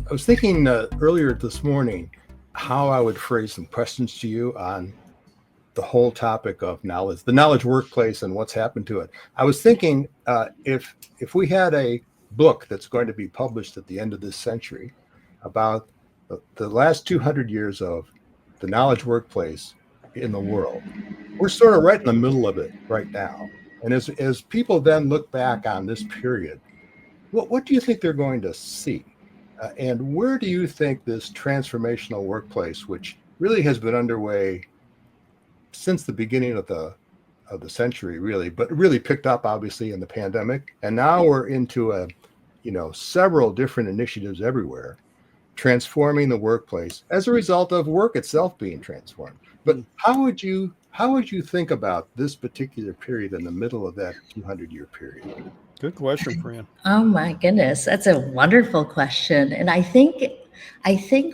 I was thinking earlier this morning how I would phrase some questions to you on the whole topic of knowledge, the knowledge workplace, and what's happened to it. I was thinking if we had a book that's going to be published at the end of this century about the last 200 years of the knowledge workplace in the world, we're sort of right in the middle of it right now. And as people then look back on this period, what do you think they're going to see? And where do you think this transformational workplace, which really has been underway since the beginning of the century, really, but really picked up obviously in the pandemic, and now we're into several different initiatives everywhere, transforming the workplace as a result of work itself being transformed. But how would you think about this particular period in the middle of that 200-year period? Good question, Fran. Oh my goodness, that's a wonderful question. And I think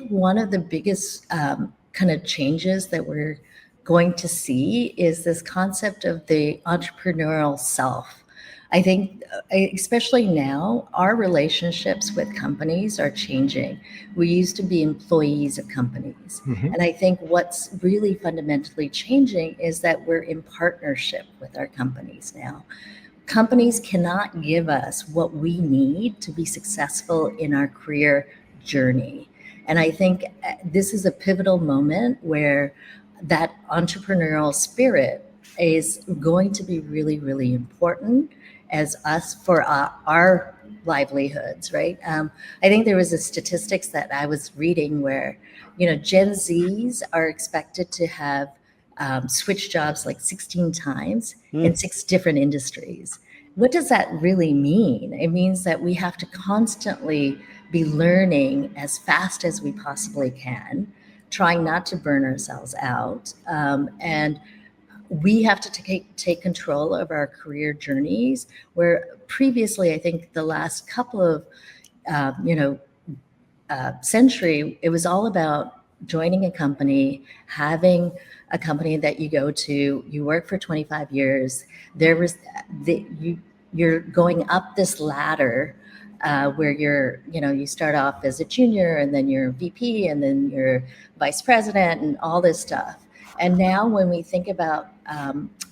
one of the biggest kind of changes that we're going to see is this concept of the entrepreneurial self. I think, especially now, our relationships with companies are changing. We used to be employees of companies. Mhm. And I think what's really fundamentally changing is that we're in partnership with our companies now. Companies cannot give us what we need to be successful in our career journey. And I think this is a pivotal moment where that entrepreneurial spirit is going to be really, really important as us for our livelihoods, right? I think there was a statistics that I was reading where, Gen Zs are expected to have switched jobs like 16 times in 6 different industries. What does that really mean? It means that we have to constantly be learning as fast as we possibly can, trying not to burn ourselves out. And we have to take control of our career journeys, where previously, I think the last couple of, century, it was all about joining a company, having a company that you go to, you work for 25 years. There was you're going up this ladder where you start off as a junior, and then you're a VP, and then you're vice president, and all this stuff. And now, when we think about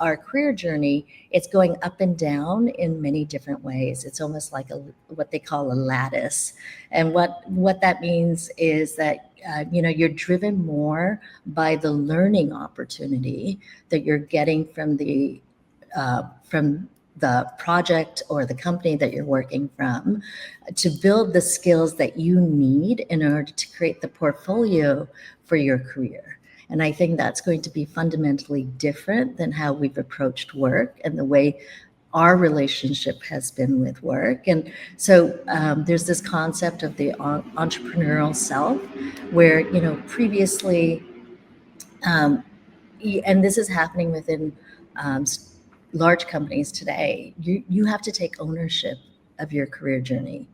our career journey, it's going up and down in many different ways. It's almost like what they call a lattice. And what that means is that you're driven more by the learning opportunity that you're getting from the project or the company that you're working from, to build the skills that you need in order to create the portfolio for your career. And I think that's going to be fundamentally different than how we've approached work and the way our relationship has been with work. And so there's this concept of the entrepreneurial self, where, previously, and this is happening within large companies today, you have to take ownership of your career journey.